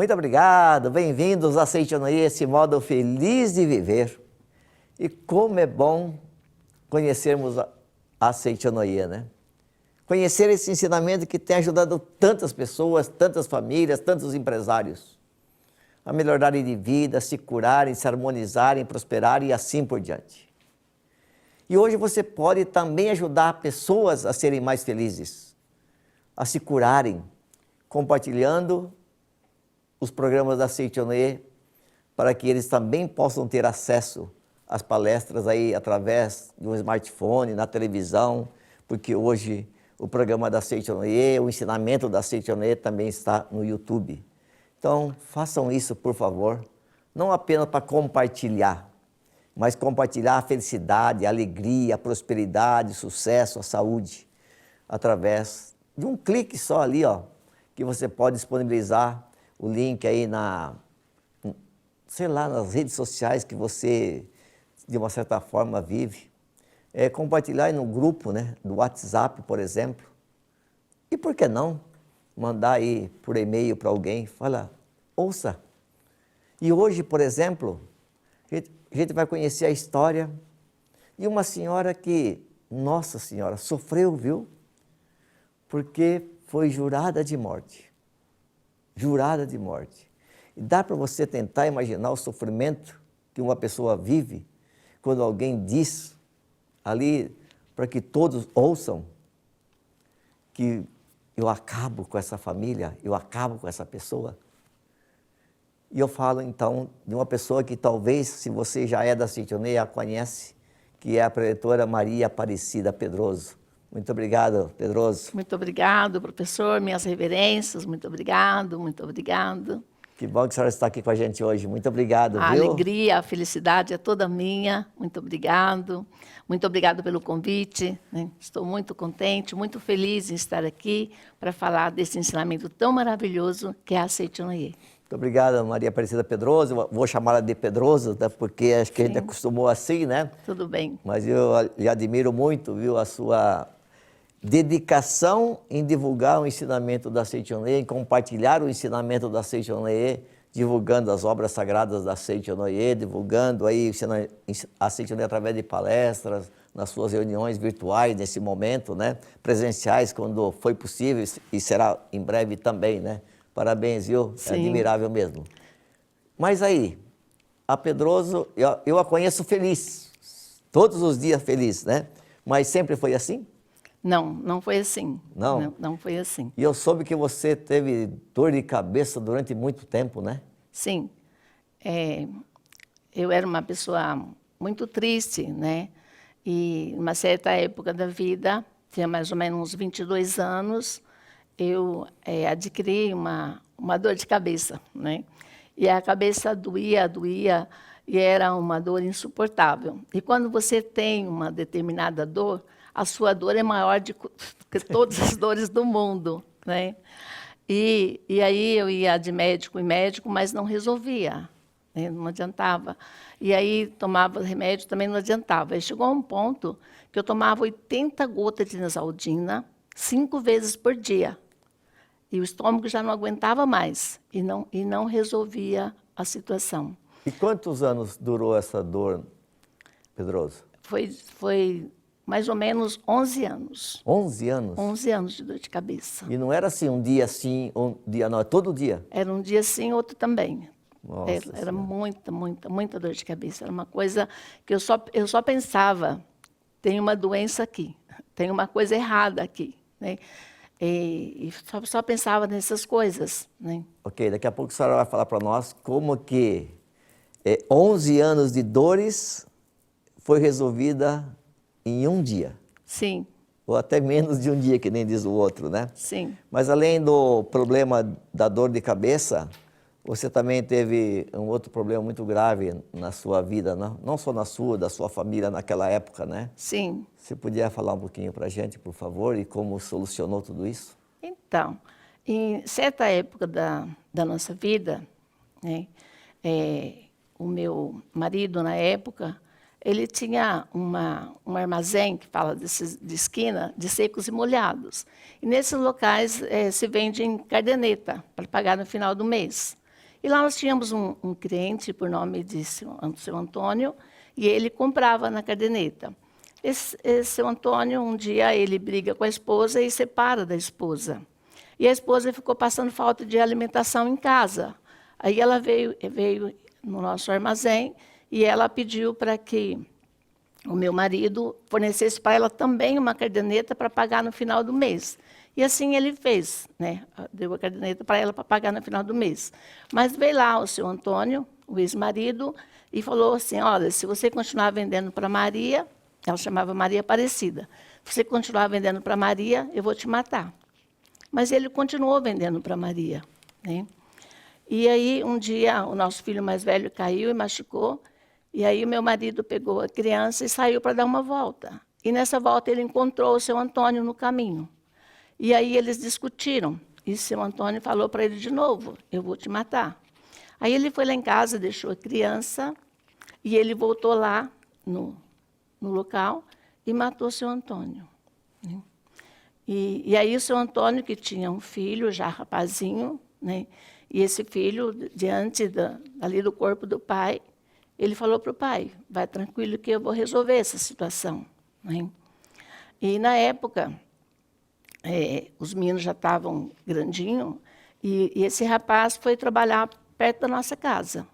Muito obrigado, bem-vindos a Seitonoye, esse modo feliz de viver. E como é bom conhecermos a Seitonoye, né? Conhecer esse ensinamento que tem ajudado tantas pessoas, tantas famílias, tantos empresários a melhorarem de vida, se curarem, se harmonizarem, prosperarem e assim por diante. E hoje você pode também ajudar pessoas a serem mais felizes, a se curarem, compartilhando os programas da Seitonoye para que eles também possam ter acesso às palestras aí através de um smartphone, na televisão, porque hoje o programa da Seitonoye, o ensinamento da Seitonoye também está no YouTube. Então, façam isso, por favor, não apenas para compartilhar, mas compartilhar a felicidade, a alegria, a prosperidade, o sucesso, a saúde, através de um clique só ali, ó, que você pode disponibilizar o link aí sei lá, nas redes sociais que você, de uma certa forma, vive. Compartilhar aí no grupo, né, do WhatsApp, por exemplo. E por que não mandar aí por e-mail para alguém, fala, ouça. E hoje, por exemplo, a gente vai conhecer a história de uma senhora que, nossa senhora, sofreu, viu? Porque foi jurada de morte. Jurada de morte. E dá para você tentar imaginar o sofrimento que uma pessoa vive quando alguém diz ali, para que todos ouçam, que eu acabo com essa família, eu acabo com essa pessoa. E eu falo então de uma pessoa que talvez, se você já é da Seitonoye, a conhece, que é a preletora Maria Aparecida Pedroso. Muito obrigado, Pedroso. Muito obrigado, professor, minhas reverências, muito obrigado, muito obrigado. Que bom que a senhora está aqui com a gente hoje, muito obrigado, A viu? alegria, a felicidade é toda minha, muito obrigado pelo convite, né? Estou muito contente, muito feliz em estar aqui para falar desse ensinamento tão maravilhoso que é a Seitonoye. Muito obrigado, Maria Aparecida Pedroso, eu vou chamá-la de Pedroso, né, porque acho que a gente acostumou assim, né? Tudo bem. Mas eu lhe admiro muito, viu, a sua dedicação em divulgar o ensinamento da Seitonoye, em compartilhar o ensinamento da Seitonoye, divulgando as obras sagradas da Seitonoye, divulgando aí a Seitonoye através de palestras, nas suas reuniões virtuais nesse momento, né? Presenciais quando foi possível e será em breve também, né? Parabéns, viu? Sim. É admirável mesmo. Mas aí, a Pedroso, eu a conheço feliz, todos os dias feliz, né? Mas sempre foi assim? Não, não foi assim. Não? Não foi assim. E eu soube que você teve dor de cabeça durante muito tempo, né? Sim. Eu era uma pessoa muito triste, né? E, numa certa época da vida, tinha mais ou menos uns 22 anos, eu adquiri uma dor de cabeça, né? E a cabeça doía, e era uma dor insuportável. E quando você tem uma determinada dor, a sua dor é maior que todas as dores do mundo, né? E aí eu ia de médico em médico, mas não resolvia, né? Não adiantava. E aí tomava remédio, também não adiantava. Aí chegou a um ponto que eu tomava 80 gotas de Neosaldina 5 vezes por dia. E o estômago já não aguentava mais, e não resolvia a situação. E quantos anos durou essa dor, Pedroso? Foi mais ou menos 11 anos. 11 anos? 11 anos de dor de cabeça. E não era assim, um dia sim, um dia não, é todo dia? Era um dia sim, outro também. Nossa Era muita dor de cabeça. Era uma coisa que eu só pensava, tem uma doença aqui, tem uma coisa errada aqui, né? E só pensava nessas coisas, né? Ok, daqui a pouco a senhora vai falar para nós como que 11 anos de dores foi resolvida em um dia. Sim. Ou até menos de um dia, que nem diz o outro, né? Sim. Mas além do problema da dor de cabeça, você também teve um outro problema muito grave na sua vida, não só na sua, da sua família naquela época, né? Sim. Você podia falar um pouquinho para a gente, por favor, e como solucionou tudo isso? Então, em certa época da nossa vida, né, o meu marido, na época, ele tinha um armazém, que fala de esquina, de secos e molhados. E nesses locais se vende em caderneta, para pagar no final do mês. E lá nós tínhamos um cliente por nome de seu Antônio, e ele comprava na caderneta. Esse seu Antônio, um dia, ele briga com a esposa e separa da esposa. E a esposa ficou passando falta de alimentação em casa. Aí ela veio no nosso armazém e ela pediu para que o meu marido fornecesse para ela também uma caderneta para pagar no final do mês. E assim ele fez, né? Deu a caderneta para ela para pagar no final do mês. Mas veio lá o seu Antônio, o ex-marido, e falou assim, olha, se você continuar vendendo para Maria, ela chamava Maria Aparecida, se você continuar vendendo para Maria, eu vou te matar. Mas ele continuou vendendo para Maria, né? E aí, um dia, o nosso filho mais velho caiu e machucou, e aí o meu marido pegou a criança e saiu para dar uma volta. E nessa volta ele encontrou o seu Antônio no caminho. E aí eles discutiram, e o seu Antônio falou para ele de novo, eu vou te matar. Aí ele foi lá em casa, deixou a criança, e ele voltou lá no local e matou o seu Antônio, né? E aí o seu Antônio, que tinha um filho, já rapazinho, né? E esse filho, diante ali do corpo do pai, ele falou para o pai, vai tranquilo que eu vou resolver essa situação, né? E na época, os meninos já estavam grandinhos, e esse rapaz foi trabalhar perto da nossa casa.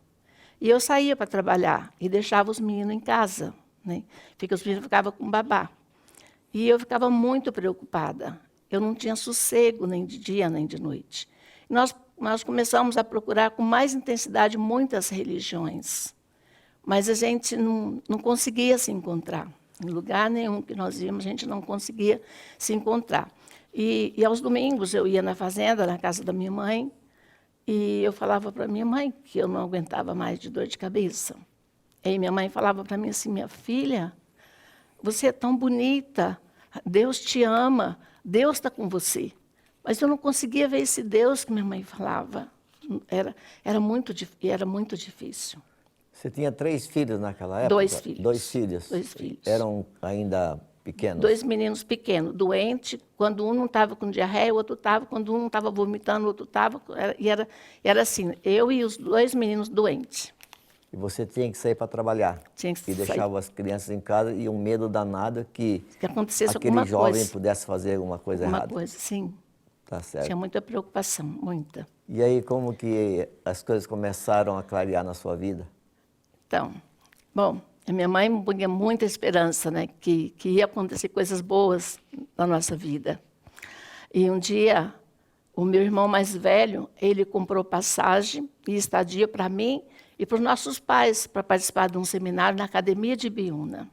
E eu saía para trabalhar e deixava os meninos em casa, né? Os meninos ficavam com babá. E eu ficava muito preocupada. Eu não tinha sossego nem de dia nem de noite. Nós começamos a procurar com mais intensidade muitas religiões, mas a gente não conseguia se encontrar. Em lugar nenhum que nós íamos, a gente não conseguia se encontrar. E aos domingos eu ia na fazenda, na casa da minha mãe, e eu falava para minha mãe que eu não aguentava mais de dor de cabeça. E minha mãe falava para mim assim, minha filha, você é tão bonita, Deus te ama, Deus está com você. Mas eu não conseguia ver esse Deus que minha mãe falava. Era muito difícil. Você tinha 3 filhos naquela época? 2 filhos. 2 filhos. 2 filhos. Eram ainda pequenos? 2 meninos pequenos, doentes. Quando um não estava com diarreia, o outro estava. Quando um não estava vomitando, o outro estava. Era assim, eu e os 2 meninos doentes. E você tinha que sair para trabalhar. Tinha que e sair. Deixava as crianças em casa e um medo danado que acontecesse aquele alguma jovem coisa. Pudesse fazer alguma coisa errada. Alguma coisa, sim. Tá certo. Tinha muita preocupação, muita. E aí, como que as coisas começaram a clarear na sua vida? Então, bom, a minha mãe punha muita esperança, né, que ia acontecer coisas boas na nossa vida. E um dia, o meu irmão mais velho, ele comprou passagem e estadia para mim e para os nossos pais, para participar de um seminário na Academia de Biúna.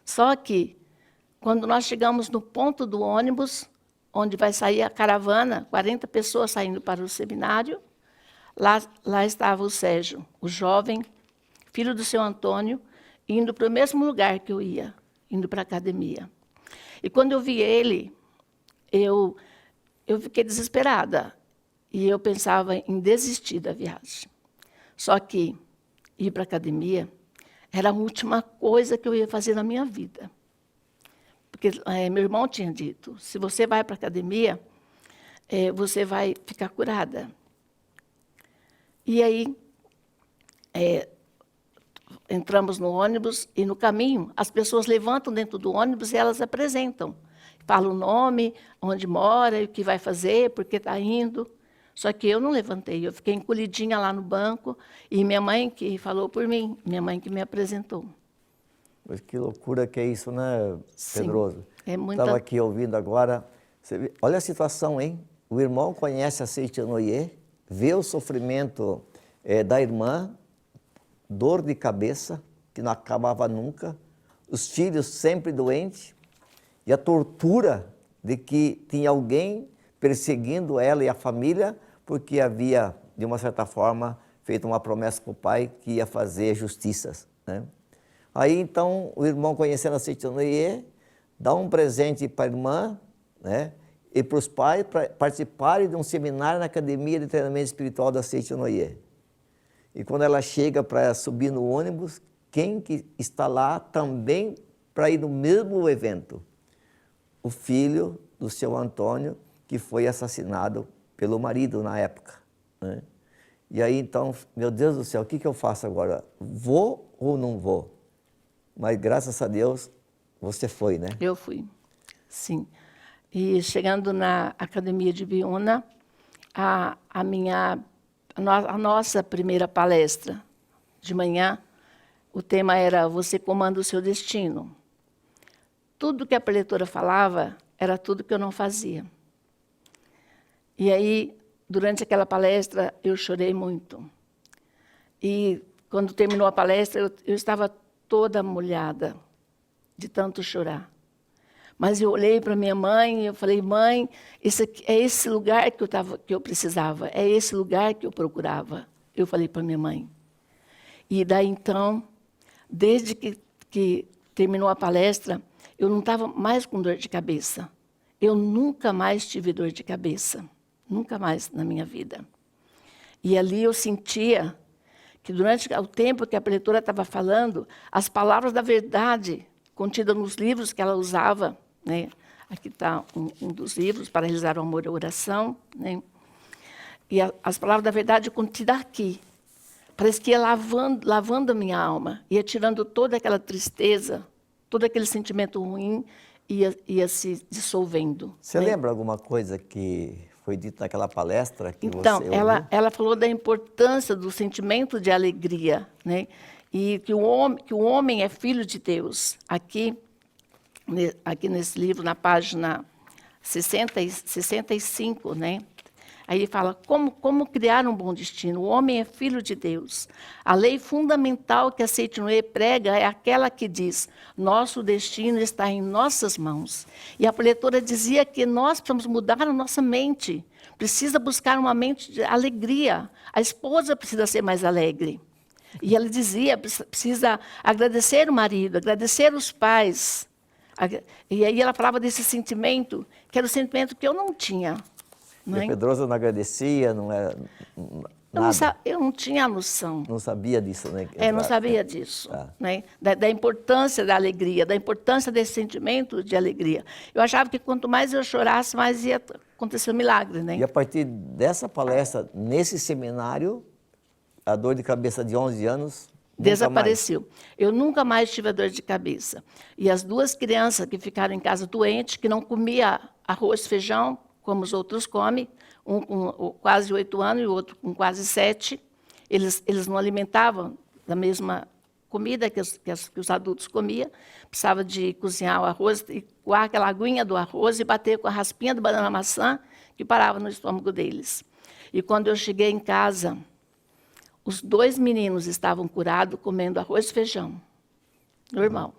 Só que, quando nós chegamos no ponto do ônibus, onde vai sair a caravana, 40 pessoas saindo para o seminário, lá estava o Sérgio, o jovem, filho do seu Antônio, indo para o mesmo lugar que eu ia, indo para a academia. E quando eu vi ele, eu fiquei desesperada. E eu pensava em desistir da viagem. Só que ir para a academia era a última coisa que eu ia fazer na minha vida. Porque meu irmão tinha dito, se você vai para a academia, você vai ficar curada. E aí, entramos no ônibus e, no caminho, as pessoas levantam dentro do ônibus e elas apresentam. Falam o nome, onde mora, o que vai fazer, por que está indo. Só que eu não levantei, eu fiquei encolhidinha lá no banco e minha mãe que falou por mim, minha mãe que me apresentou. Mas que loucura que é isso, né, Pedroso? Sim, é muita... Estava aqui ouvindo agora. Olha a situação, hein? O irmão conhece a Seitianoye, vê o sofrimento da irmã, dor de cabeça, que não acabava nunca, os filhos sempre doentes, e a tortura de que tinha alguém perseguindo ela e a família, porque havia, de uma certa forma, feito uma promessa com o pai que ia fazer justiças, né? Aí, então, o irmão, conhecendo a Seitianoye, dá um presente para a irmã, né, e para os pais, para participarem de um seminário na Academia de Treinamento Espiritual da Seitianoye. E quando ela chega para subir no ônibus, quem que está lá também para ir no mesmo evento? O filho do seu Antônio, que foi assassinado pelo marido na época, né? E aí, então, meu Deus do céu, o que eu faço agora? Vou ou não vou? Mas, graças a Deus, você foi, né? Eu fui, sim. E chegando na academia de Biúna, a nossa primeira palestra de manhã, o tema era Você comanda o seu destino. Tudo que a preletora falava era tudo que eu não fazia. E aí, durante aquela palestra, eu chorei muito. E quando terminou a palestra, eu estava toda molhada de tanto chorar. Mas eu olhei para minha mãe e eu falei, mãe, é esse lugar que eu precisava, é esse lugar que eu procurava. Eu falei para minha mãe. E daí então, desde que terminou a palestra, eu não estava mais com dor de cabeça. Eu nunca mais tive dor de cabeça. Nunca mais na minha vida. E ali eu sentia que durante o tempo que a preletora estava falando, as palavras da verdade contidas nos livros que ela usava, né? Aqui está um dos livros, Para Realizar o Amor e a Oração, né? E as palavras da verdade contidas aqui, parece que ia lavando a minha alma, ia tirando toda aquela tristeza, todo aquele sentimento ruim, ia se dissolvendo. Você né? lembra alguma coisa que foi dito naquela palestra que Então, você ouviu? ela falou da importância do sentimento de alegria, né? E que o homem é filho de Deus. Aqui nesse livro, na página 65, né? Aí ele fala, como criar um bom destino? O homem é filho de Deus. A lei fundamental que a Seitinoye prega é aquela que diz, nosso destino está em nossas mãos. E a preletora dizia que nós precisamos mudar a nossa mente. Precisa buscar uma mente de alegria. A esposa precisa ser mais alegre. E ela dizia, precisa agradecer o marido, agradecer os pais. E aí ela falava desse sentimento, que era o sentimento que eu não tinha. E a Pedrosa não agradecia, não era nada? Eu não tinha noção. Não sabia disso, né? Não sabia disso. Né? Da importância da alegria, da importância desse sentimento de alegria. Eu achava que quanto mais eu chorasse, mais ia acontecer um milagre. Né? E a partir dessa palestra, nesse seminário, a dor de cabeça de 11 anos desapareceu. Eu nunca mais tive a dor de cabeça. E as duas crianças que ficaram em casa doentes, que não comia arroz, feijão, como os outros comem, um com quase 8 anos e o outro com quase 7, eles não alimentavam da mesma comida que os adultos comiam, precisava de cozinhar o arroz, e coar aquela aguinha do arroz e bater com a raspinha do banana maçã, que parava no estômago deles. E quando eu cheguei em casa, os 2 meninos estavam curados comendo arroz e feijão, normal.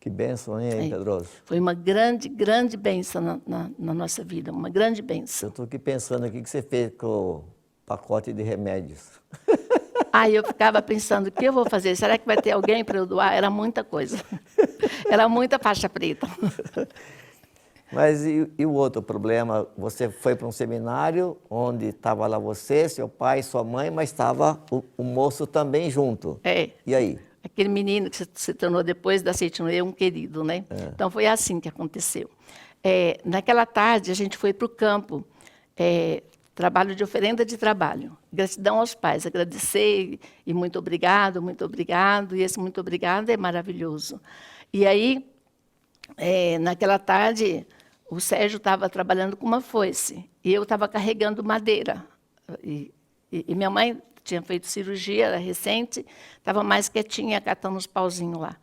Que bênção, hein, Pedroso? Foi uma grande, grande bênção na nossa vida, uma grande bênção. Eu estou aqui pensando o que você fez com o pacote de remédios. Aí eu ficava pensando, o que eu vou fazer? Será que vai ter alguém para eu doar? Era muita coisa. Era muita faixa preta. Mas e o outro problema? Você foi para um seminário onde estava lá você, seu pai, sua mãe, mas estava o moço também junto. E aí? Aquele menino que se tornou depois da Seitinoye um querido, né? Então foi assim que aconteceu. Naquela tarde a gente foi para o campo, trabalho de oferenda de trabalho. Gratidão aos pais, agradecer e muito obrigado, e esse muito obrigado é maravilhoso. E aí, naquela tarde, o Sérgio estava trabalhando com uma foice e eu estava carregando madeira. E minha mãe tinha feito cirurgia recente, estava mais quietinha, catando uns pauzinhos lá.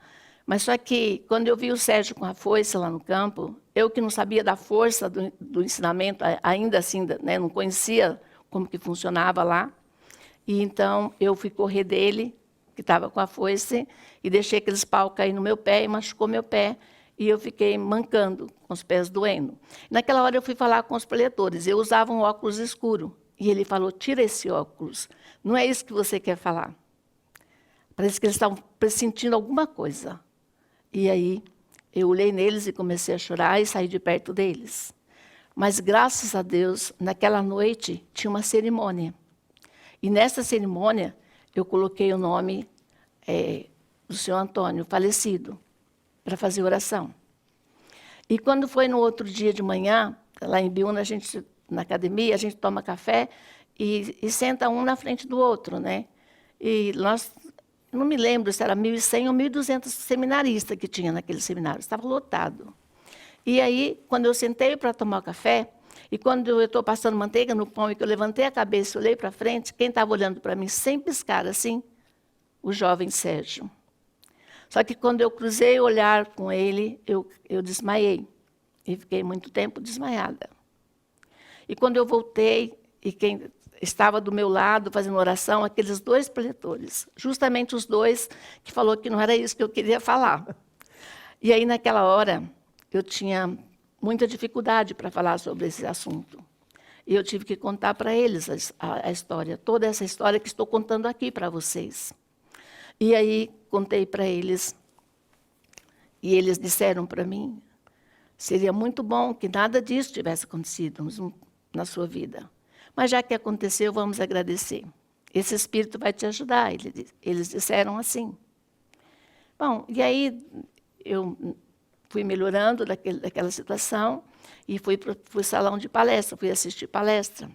Mas só que, quando eu vi o Sérgio com a foice lá no campo, eu que não sabia da força do ensinamento, ainda assim, né, não conhecia como que funcionava lá, e então eu fui correr dele, que estava com a foice, e deixei aqueles paus cair no meu pé, e machucou meu pé, e eu fiquei mancando, com os pés doendo. Naquela hora eu fui falar com os preletores, eu usava um óculos escuro, e ele falou, tira esse óculos, não é isso que você quer falar. Parece que eles estavam pressentindo alguma coisa. E aí, eu olhei neles e comecei a chorar e saí de perto deles. Mas, graças a Deus, naquela noite, tinha uma cerimônia. E nessa cerimônia, eu coloquei o nome do senhor Antônio, falecido, para fazer oração. E quando foi no outro dia de manhã, lá em Biúna, na academia, a gente toma café, e senta um na frente do outro, né? E nós, não me lembro se era 1.100 ou 1.200 seminaristas que tinha naquele seminário, estava lotado. E aí, quando eu sentei para tomar café, e quando eu estou passando manteiga no pão e que eu levantei a cabeça e olhei para frente, quem estava olhando para mim sem piscar assim? O jovem Sérgio. Só que quando eu cruzei o olhar com ele, eu desmaiei. E fiquei muito tempo desmaiada. E quando eu voltei, e quem estava do meu lado fazendo oração, aqueles 2 preletores, justamente os 2 que falou que não era isso que eu queria falar. E aí, naquela hora, eu tinha muita dificuldade para falar sobre esse assunto. E eu tive que contar para eles a história, toda essa história que estou contando aqui para vocês. E aí, contei para eles, e eles disseram para mim, seria muito bom que nada disso tivesse acontecido na sua vida. Mas já que aconteceu, vamos agradecer. Esse Espírito vai te ajudar, eles disseram assim. Bom, e aí eu fui melhorando daquela situação e fui para o salão de palestra, fui assistir palestra.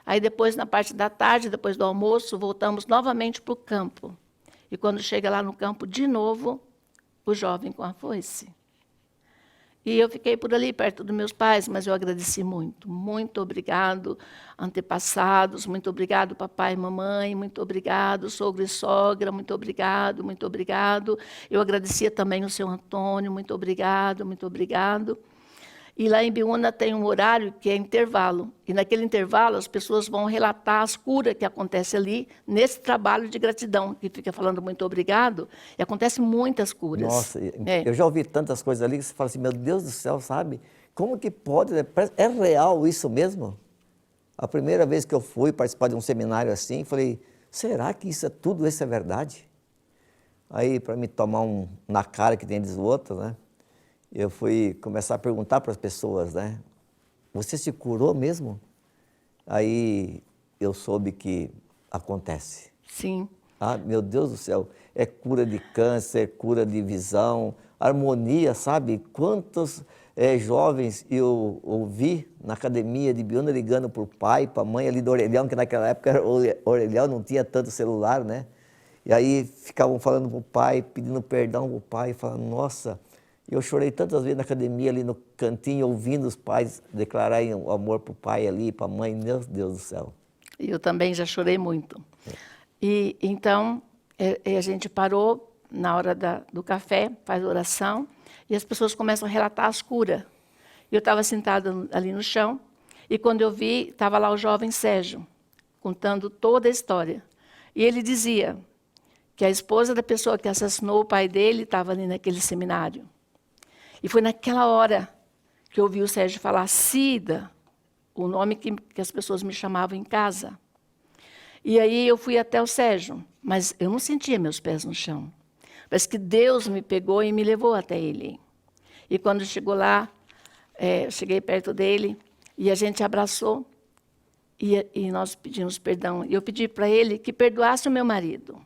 Aí depois, na parte da tarde, depois do almoço, voltamos novamente para o campo. E quando chega lá no campo, de novo, o jovem com a foice. E eu fiquei por ali, perto dos meus pais, mas eu agradeci muito. Muito obrigado, antepassados, muito obrigado, papai e mamãe, muito obrigado, sogro e sogra, muito obrigado, muito obrigado. Eu agradecia também o seu Antônio, muito obrigado, muito obrigado. E lá em Biúna tem um horário que é intervalo. E naquele intervalo as pessoas vão relatar as curas que acontecem ali, nesse trabalho de gratidão, que fica falando muito obrigado, e acontecem muitas curas. Nossa, eu já ouvi tantas coisas ali que você fala assim, meu Deus do céu, sabe? Como que pode? É real isso mesmo? A primeira vez que eu fui participar de um seminário assim, falei, será que tudo isso é verdade? Aí, para me tomar na cara que tem diz o outro, né? Eu fui começar a perguntar para as pessoas, né? Você se curou mesmo? Aí eu soube que acontece. Sim. Ah, meu Deus do céu, é cura de câncer, cura de visão, harmonia, sabe? Quantos jovens eu ouvi na academia de Biúna ligando para o pai, para a mãe ali do orelhão, que naquela época o orelhão não tinha tanto celular, né? E aí ficavam falando para o pai, pedindo perdão para o pai, falando, nossa, eu chorei tantas vezes na academia, ali no cantinho, ouvindo os pais declararem o amor para o pai ali, para a mãe, meu Deus do céu. Eu também já chorei muito. E então, a gente parou na hora do café, faz oração, e as pessoas começam a relatar as curas. Eu estava sentada ali no chão, e quando eu vi, estava lá o jovem Sérgio, contando toda a história. E ele dizia que a esposa da pessoa que assassinou o pai dele estava ali naquele seminário. E foi naquela hora que eu ouvi o Sérgio falar Cida, o nome que as pessoas me chamavam em casa. E aí eu fui até o Sérgio, mas eu não sentia meus pés no chão. Parece que Deus me pegou e me levou até ele. E quando chegou lá, cheguei perto dele e a gente abraçou e nós pedimos perdão. E eu pedi para ele que perdoasse o meu marido,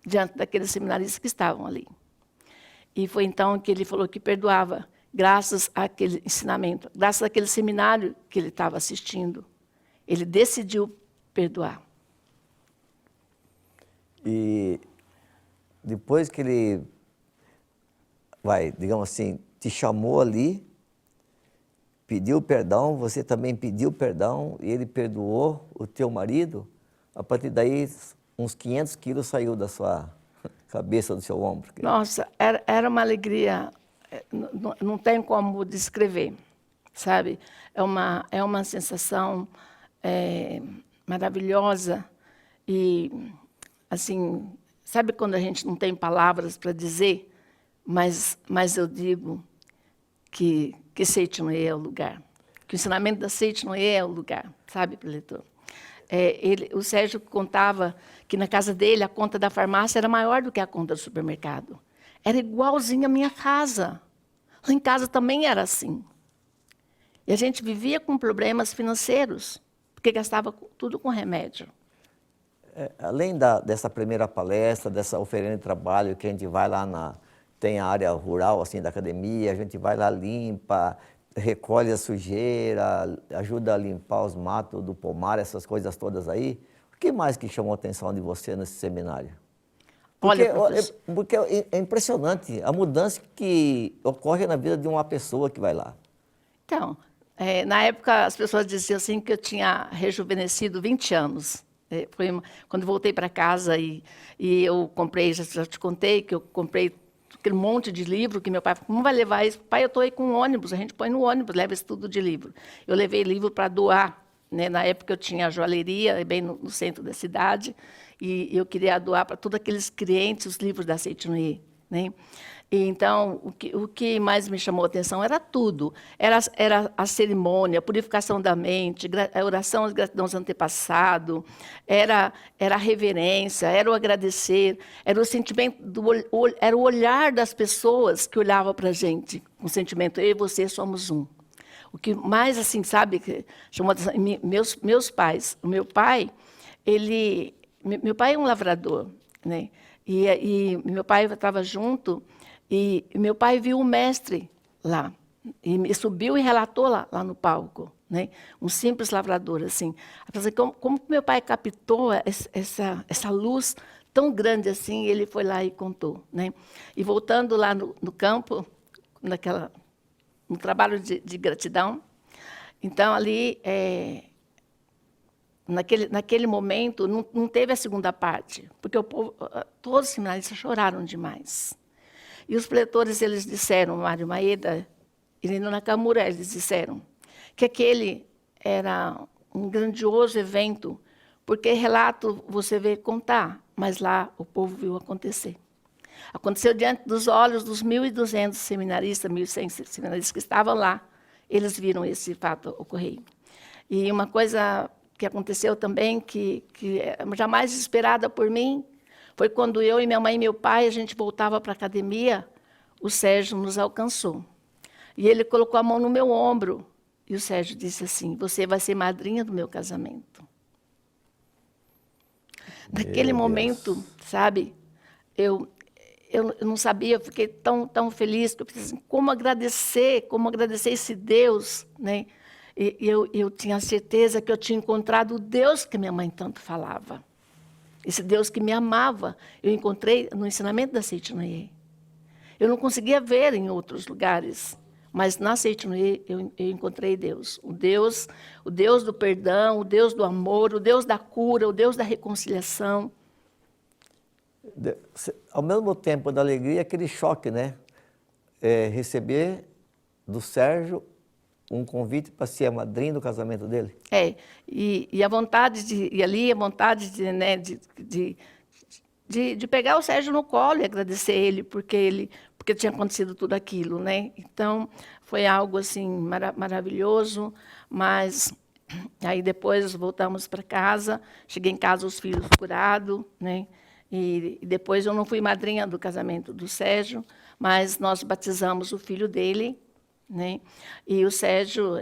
diante daqueles seminaristas que estavam ali. E foi então que ele falou que perdoava, graças àquele ensinamento, graças àquele seminário que ele estava assistindo. Ele decidiu perdoar. E depois que ele, digamos assim, te chamou ali, pediu perdão, você também pediu perdão, e ele perdoou o teu marido, a partir daí uns 500 quilos saiu da sua cabeça, do seu ombro. Nossa, era uma alegria, não tem como descrever, sabe? É uma sensação maravilhosa e, assim, sabe quando a gente não tem palavras para dizer, mas eu digo que Seitinoye é o lugar, que o ensinamento da Seitinoye é o lugar, sabe, preletor? O Sérgio contava que na casa dele a conta da farmácia era maior do que a conta do supermercado. Era igualzinha à minha casa. Lá em casa também era assim. E a gente vivia com problemas financeiros, porque gastava tudo com remédio. Além dessa primeira palestra, dessa oferenda de trabalho, que a gente vai lá tem a área rural assim, da academia, a gente vai lá, limpa, recolhe a sujeira, ajuda a limpar os matos do pomar, essas coisas todas aí. O que mais que chamou a atenção de você nesse seminário? Porque, Olha, professor, porque é impressionante a mudança que ocorre na vida de uma pessoa que vai lá. então, na época as pessoas diziam assim que eu tinha rejuvenescido 20 anos. Quando voltei para casa e eu comprei, já te contei, que eu comprei aquele monte de livro que meu pai falou, como vai levar isso? Pai, eu estou aí com um ônibus, a gente põe no ônibus, leva esse tudo de livro. Eu levei livro para doar, né? Na época eu tinha a joalheria, bem no centro da cidade, e eu queria doar para todos aqueles clientes os livros da Seitianoye, né? E então, o que mais me chamou a atenção era tudo. Era a cerimônia, a purificação da mente, a oração às gratidão aos antepassados, era a reverência, era o agradecer, era o sentimento, era o olhar das pessoas que olhavam para a gente, com o sentimento, eu e você somos um. O que mais, assim, sabe, que chamou a atenção, meus pais. O meu pai, meu pai é um lavrador, né? E meu pai estava junto, e meu pai viu o mestre lá, e subiu e relatou lá no palco, né? Um simples lavrador, assim. Como meu pai captou essa luz tão grande assim, ele foi lá e contou, né? E voltando lá no campo, no trabalho de gratidão, então ali, naquele momento, não teve a segunda parte, porque todos os seminaristas choraram demais. E os preletores, eles disseram, Mário Maeda e Nino Nakamura, eles disseram que aquele era um grandioso evento, porque relato você vê contar, mas lá o povo viu acontecer. Aconteceu diante dos olhos dos 1.200 seminaristas, 1.100 seminaristas que estavam lá, eles viram esse fato ocorrer. E uma coisa que aconteceu também, que jamais esperada por mim, foi quando eu e minha mãe e meu pai, a gente voltava para a academia, o Sérgio nos alcançou. E ele colocou a mão no meu ombro, e o Sérgio disse assim, você vai ser madrinha do meu casamento. Naquele momento, sabe, eu não sabia, eu fiquei tão feliz, que eu pensei assim, como agradecer esse Deus, né? E eu tinha certeza que eu tinha encontrado o Deus que minha mãe tanto falava. Esse Deus que me amava, eu encontrei no ensinamento da Seitianoye. Eu não conseguia ver em outros lugares, mas na Seitianoye eu encontrei Deus. O Deus do perdão, o Deus do amor, o Deus da cura, o Deus da reconciliação. Ao mesmo tempo da alegria, aquele choque, né? Receber do Sérgio um convite para ser a madrinha do casamento dele. E a vontade a vontade de pegar o Sérgio no colo e agradecer ele, porque tinha acontecido tudo aquilo, né? Então, foi algo assim maravilhoso, mas aí depois voltamos para casa, cheguei em casa, os filhos curados, né? E depois eu não fui madrinha do casamento do Sérgio, mas nós batizamos o filho dele, né? E o Sérgio,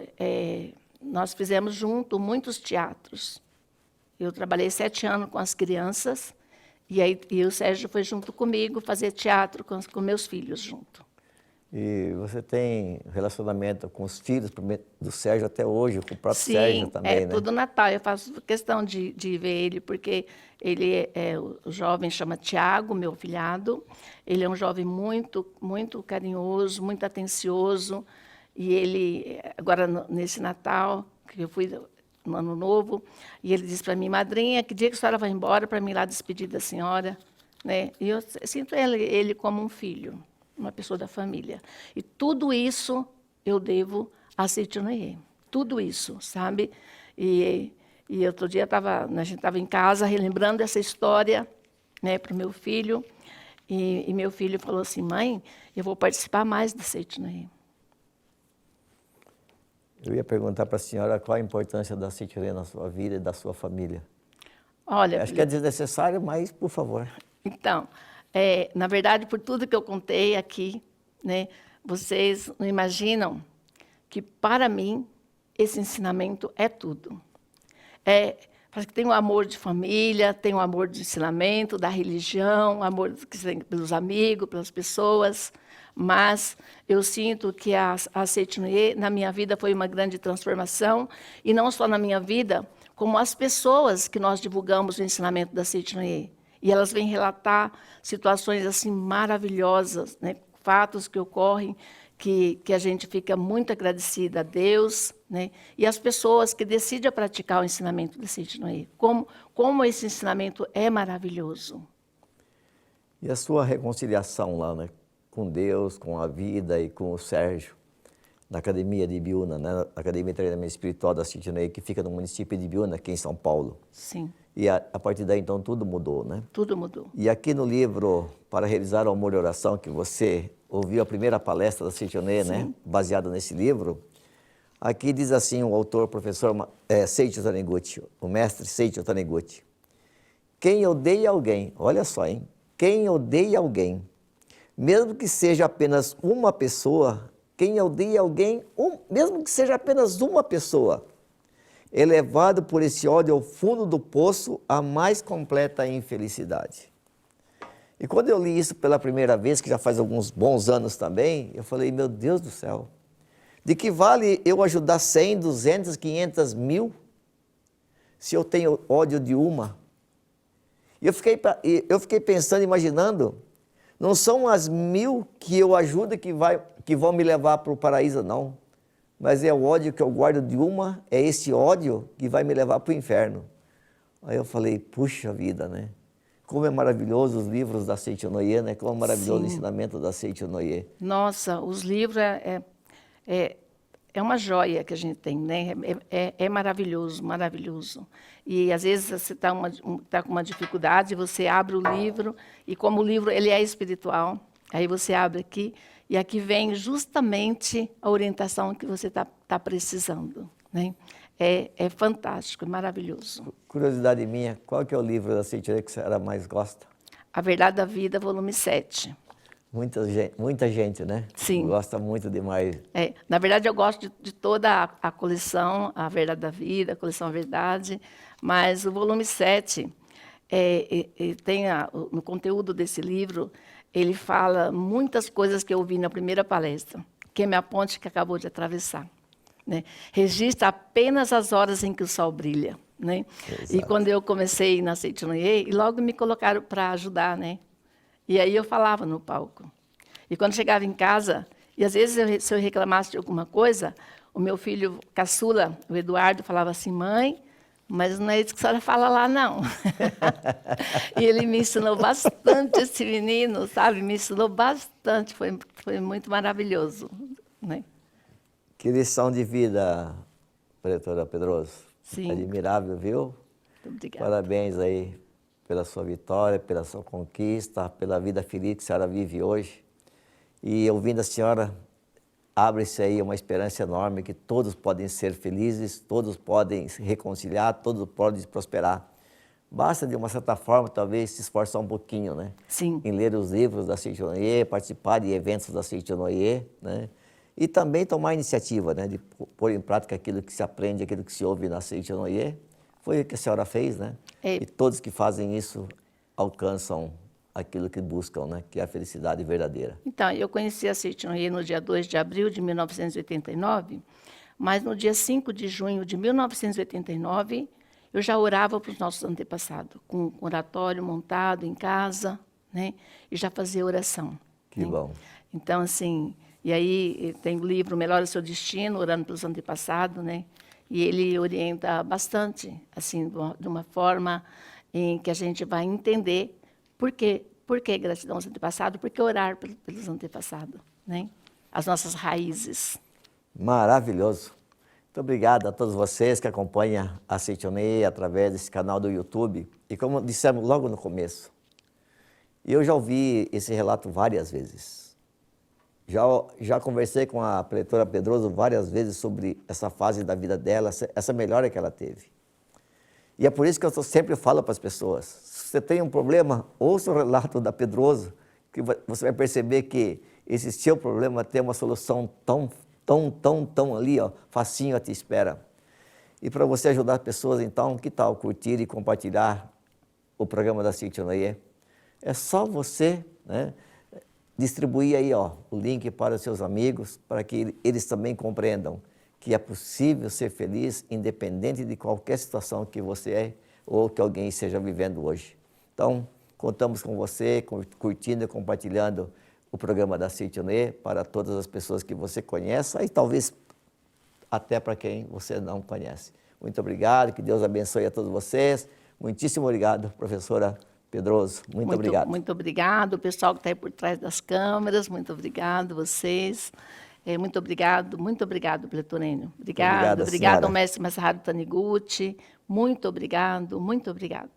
nós fizemos junto muitos teatros. Eu trabalhei 7 anos com as crianças, e o Sérgio foi junto comigo fazer teatro com meus filhos junto. E você tem relacionamento com os filhos do Sérgio até hoje, com o próprio Sim, Sérgio também, né? todo Natal. Eu faço questão de ver ele, porque ele o jovem chama Tiago, meu filhado. Ele é um jovem muito, muito carinhoso, muito atencioso. E ele, agora nesse Natal, que eu fui no Ano Novo, e ele disse para mim, madrinha, que dia que a senhora vai embora para mim ir lá despedir da senhora? Né? E eu sinto ele como um filho, uma pessoa da família. E tudo isso eu devo a Seitianoye. Tudo isso, sabe? E outro dia a gente estava em casa relembrando essa história, né, para o meu filho. E meu filho falou assim, mãe, eu vou participar mais da Seitianoye. Eu ia perguntar para a senhora qual a importância da Seitianoye na sua vida e da sua família. Olha, acho que é desnecessário, mas por favor. Então, na verdade, por tudo que eu contei aqui, né, vocês não imaginam que, para mim, esse ensinamento é tudo. Parece que tem o amor de família, tem o amor de ensinamento, da religião, o amor que você tem pelos amigos, pelas pessoas. Mas eu sinto que a Seito-Inoue, na minha vida, foi uma grande transformação. E não só na minha vida, como as pessoas que nós divulgamos o ensinamento da Seito-Inoue. E elas vêm relatar situações assim maravilhosas, né? Fatos que ocorrem, que a gente fica muito agradecida a Deus, né? E as pessoas que decidem praticar o ensinamento da Seito-Inoue. Como esse ensinamento é maravilhoso. E a sua reconciliação lá, né? Com Deus, com a vida e com o Sérgio, na Academia de Ibiúna, né? Academia de Treinamento Espiritual da Seito-Inoue, que fica no município de Ibiúna, aqui em São Paulo. Sim. E a partir daí, então, tudo mudou, né? Tudo mudou. E aqui no livro, Para Realizar o Amor e Oração, que você ouviu a primeira palestra da Seito-Inoue, né? Baseada nesse livro, aqui diz assim o autor, professor Seiichi Taniguchi, o mestre Seiichi Taniguchi. Quem odeia alguém, olha só, hein? Quem odeia alguém, mesmo que seja apenas uma pessoa, quem odeia alguém, mesmo que seja apenas uma pessoa, é levado por esse ódio ao fundo do poço, a mais completa infelicidade. E quando eu li isso pela primeira vez, que já faz alguns bons anos também, eu falei, meu Deus do céu, de que vale eu ajudar 100, 200, 500 mil, se eu tenho ódio de uma? E eu fiquei pensando, imaginando, não são as 1000 que eu ajudo que vão me levar para o paraíso, não. Mas é o ódio que eu guardo de uma, é esse ódio que vai me levar para o inferno. Aí eu falei, puxa vida, né? Como é maravilhoso os livros da Seito-Inoue, né? Como é maravilhoso o ensinamento da Seito-Inoue. Nossa, os livros é uma joia que a gente tem, né? É maravilhoso, maravilhoso. E às vezes você está com uma dificuldade, você abre o livro, e como o livro ele é espiritual, aí você abre aqui, e aqui vem justamente a orientação que você tá precisando, né? É fantástico, é maravilhoso. Curiosidade minha, qual que é o livro da Seito-Inoue que a senhora mais gosta? A Verdade da Vida, volume 7. Muita gente, né? Sim. Gosta muito demais. Na verdade, eu gosto de toda a coleção, A Verdade da Vida, a coleção A Verdade, mas o volume 7, no conteúdo desse livro, ele fala muitas coisas que eu ouvi na primeira palestra, que é minha ponte que acabou de atravessar. Né? Registra apenas as horas em que o sol brilha. Né? E quando eu comecei na Seito-Inoue, logo me colocaram para ajudar, né? E aí eu falava no palco. E quando chegava em casa, e às vezes se eu reclamasse de alguma coisa, o meu filho caçula, o Eduardo, falava assim, mãe, mas não é isso que a senhora fala lá, não. E ele me ensinou bastante, esse menino, sabe? Me ensinou bastante, foi muito maravilhoso. Né? Que lição de vida, Pretora Pedroso. Sim. Admirável, viu? Muito obrigada. Parabéns aí pela sua vitória, pela sua conquista, pela vida feliz que a senhora vive hoje. E ouvindo a senhora, abre-se aí uma esperança enorme que todos podem ser felizes, todos podem se reconciliar, todos podem prosperar. Basta, de uma certa forma, talvez se esforçar um pouquinho, né? Sim. Em ler os livros da Seito-Inoue, participar de eventos da Seito-Inoue, né? E também tomar a iniciativa, né? De pôr em prática aquilo que se aprende, aquilo que se ouve na Seito-Inoue. Foi o que a senhora fez, né? E todos que fazem isso alcançam aquilo que buscam, né? Que é a felicidade verdadeira. Então, eu conheci a Seito-Inoue no dia 2 de abril de 1989, mas no dia 5 de junho de 1989, eu já orava para os nossos antepassados, com um oratório montado em casa, né? E já fazia oração. Que bom. Então, assim, e aí tem o livro Melhora o Seu Destino, Orando pelos Antepassados, né? E ele orienta bastante, assim, de uma forma em que a gente vai entender por que gratidão aos antepassados, por que orar pelos antepassados, né? As nossas raízes. Maravilhoso. Muito obrigado a todos vocês que acompanham a Seito-Inoue através desse canal do YouTube. E como dissemos logo no começo, eu já ouvi esse relato várias vezes. Já conversei com a Pretora Pedroso várias vezes sobre essa fase da vida dela, essa melhora que ela teve. E é por isso que eu sempre falo para as pessoas, se você tem um problema, ouça o relato da Pedroso, que você vai perceber que esse seu problema tem uma solução tão ali, ó, facinho a te espera. E para você ajudar as pessoas, então, que tal curtir e compartilhar o programa da Cíntia Noyer? É só você, né, distribuir aí, ó, o link para os seus amigos, para que eles também compreendam que é possível ser feliz independente de qualquer situação que você é ou que alguém esteja vivendo hoje. Então, contamos com você, curtindo e compartilhando o programa da Cíntia Noyer para todas as pessoas que você conhece e talvez até para quem você não conhece. Muito obrigado, que Deus abençoe a todos vocês. Muitíssimo obrigado, professora Pedroso. Muito obrigado. Muito obrigado, o pessoal que está aí por trás das câmeras, muito obrigado, vocês. Muito obrigado, Pletorênio. Obrigado ao mestre Masaharu Taniguchi. Muito obrigado, muito obrigado.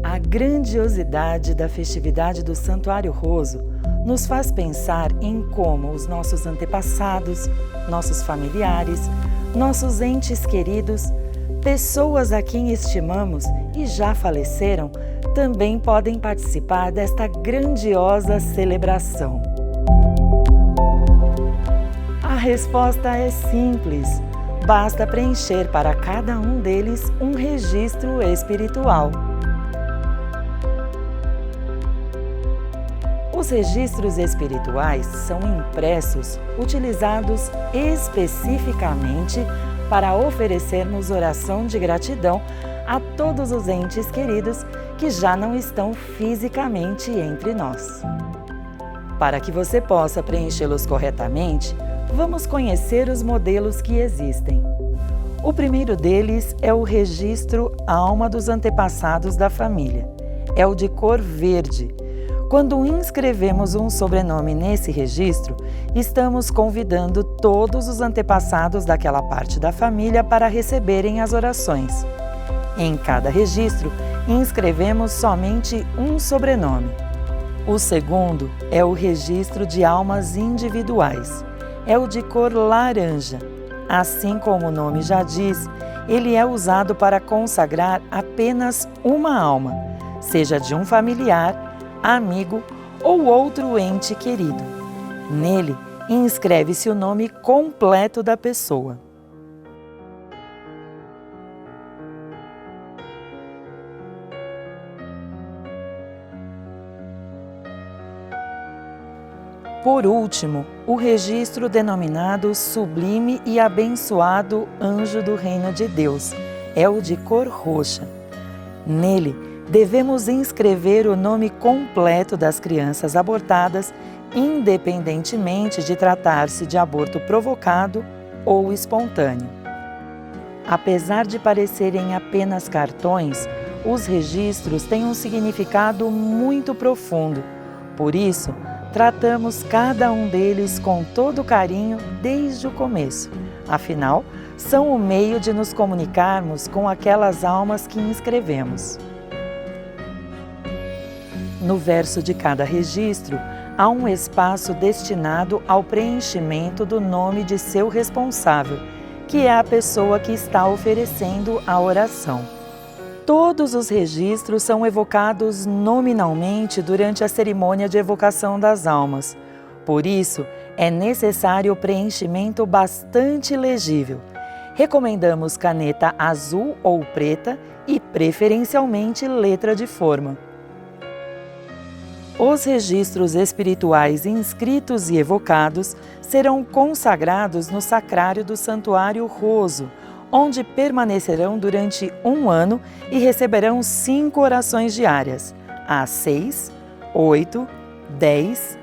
A grandiosidade da festividade do Santuário Roso nos faz pensar em como os nossos antepassados, nossos familiares, nossos entes queridos, pessoas a quem estimamos e já faleceram, também podem participar desta grandiosa celebração. A resposta é simples. Basta preencher para cada um deles um registro espiritual. Os registros espirituais são impressos, utilizados especificamente para oferecermos oração de gratidão a todos os entes queridos que já não estão fisicamente entre nós. Para que você possa preenchê-los corretamente, vamos conhecer os modelos que existem. O primeiro deles é o registro Alma dos Antepassados da Família. É o de cor verde. Quando inscrevemos um sobrenome nesse registro, estamos convidando todos os antepassados daquela parte da família para receberem as orações. Em cada registro, inscrevemos somente um sobrenome. O segundo é o registro de almas individuais. É o de cor laranja. Assim como o nome já diz, ele é usado para consagrar apenas uma alma, seja de um familiar, amigo ou outro ente querido. Nele, inscreve-se o nome completo da pessoa. Por último, o registro denominado Sublime e Abençoado Anjo do Reino de Deus, é o de cor roxa. Nele, devemos inscrever o nome completo das crianças abortadas, independentemente de tratar-se de aborto provocado ou espontâneo. Apesar de parecerem apenas cartões, os registros têm um significado muito profundo. Por isso, tratamos cada um deles com todo carinho desde o começo. Afinal, são o meio de nos comunicarmos com aquelas almas que inscrevemos. No verso de cada registro, há um espaço destinado ao preenchimento do nome de seu responsável, que é a pessoa que está oferecendo a oração. Todos os registros são evocados nominalmente durante a cerimônia de evocação das almas. Por isso, é necessário o preenchimento bastante legível. Recomendamos caneta azul ou preta e, preferencialmente, letra de forma. Os registros espirituais inscritos e evocados serão consagrados no sacrário do Santuário Roso, onde permanecerão durante 1 ano e receberão 5 orações diárias, às 6, 8, 10,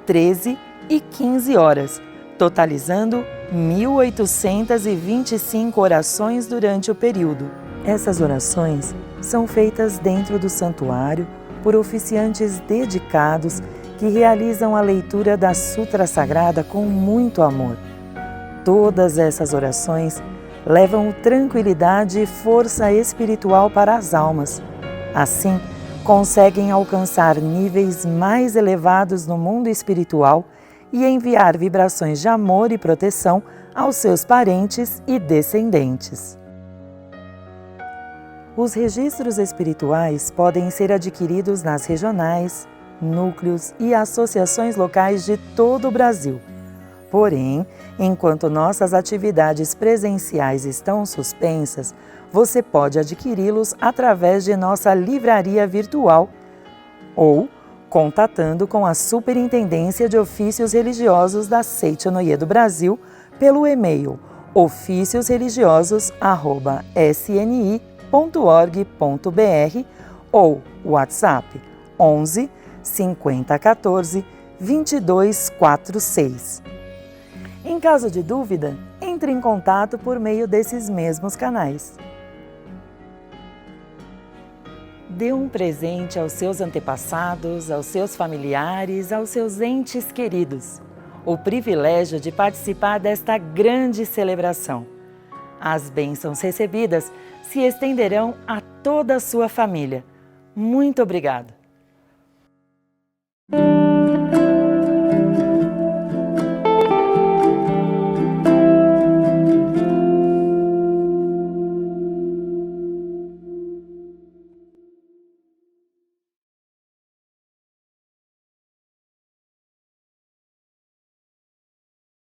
13 e 15 horas, totalizando 1.825 orações durante o período. Essas orações são feitas dentro do santuário por oficiantes dedicados que realizam a leitura da Sutra Sagrada com muito amor. Todas essas orações levam tranquilidade e força espiritual para as almas. Assim, conseguem alcançar níveis mais elevados no mundo espiritual e enviar vibrações de amor e proteção aos seus parentes e descendentes. Os registros espirituais podem ser adquiridos nas regionais, núcleos e associações locais de todo o Brasil. Porém, enquanto nossas atividades presenciais estão suspensas, você pode adquiri-los através de nossa livraria virtual ou contatando com a Superintendência de Ofícios Religiosos da Seita-no-Ie do Brasil pelo e-mail oficiosreligiosos@sni.org.br ou WhatsApp 11 50 14 22 46. Em caso de dúvida, entre em contato por meio desses mesmos canais. Dê um presente aos seus antepassados, aos seus familiares, aos seus entes queridos. O privilégio de participar desta grande celebração. As bênçãos recebidas se estenderão a toda a sua família. Muito obrigada!